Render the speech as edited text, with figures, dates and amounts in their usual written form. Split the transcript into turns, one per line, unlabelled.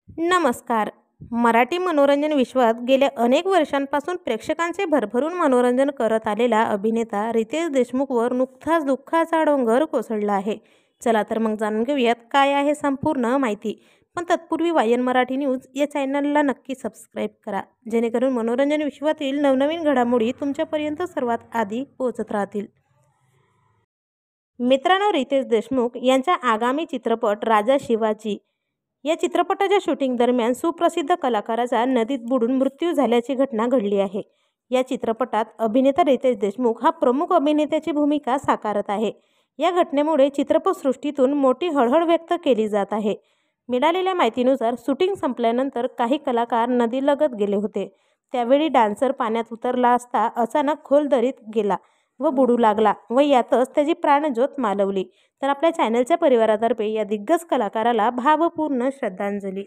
नमस्कार. मराठी मनोरंजन विश्वात गेल्या अनेक वर्षांपासून प्रेक्षकांचे भरभरून मनोरंजन करत आलेला अभिनेता रितेश देशमुखवर नुकताच दुःखाचा डोंगर कोसळला आहे. चला तर मग जाणून घेऊयात काय आहे संपूर्ण माहिती. पण तत्पूर्वी वायन मराठी न्यूज या चॅनलला नक्की सबस्क्राईब करा, जेणेकरून मनोरंजन विश्वातील नवनवीन घडामोडी तुमच्यापर्यंत सर्वात आधी पोहोचत राहतील. मित्रांनो, रितेश देशमुख यांचा आगामी चित्रपट राजा शिवाजी या चित्रपटाच्या शूटिंग दरम्यान सुप्रसिद्ध कलाकाराचा नदीत बुडून मृत्यू झाल्याची घटना घडली आहे. या चित्रपटात अभिनेता रितेश देशमुख हा प्रमुख अभिनेत्याची भूमिका साकारत आहे. या घटनेमुळे चित्रपटसृष्टीतून मोठी हळहळ व्यक्त केली जात आहे. मिळालेल्या माहितीनुसार शूटिंग संपल्यानंतर काही कलाकार नदीलगत गेले होते. त्यावेळी डान्सर पाण्यात उतरला असता अचानक खोल दरीत गेला व बुडू लागला व यातच त्याची प्राणज्योत मालवली. तर आपल्या चॅनलच्या परिवारातर्फे या दिग्गज कलाकाराला भावपूर्ण श्रद्धांजली.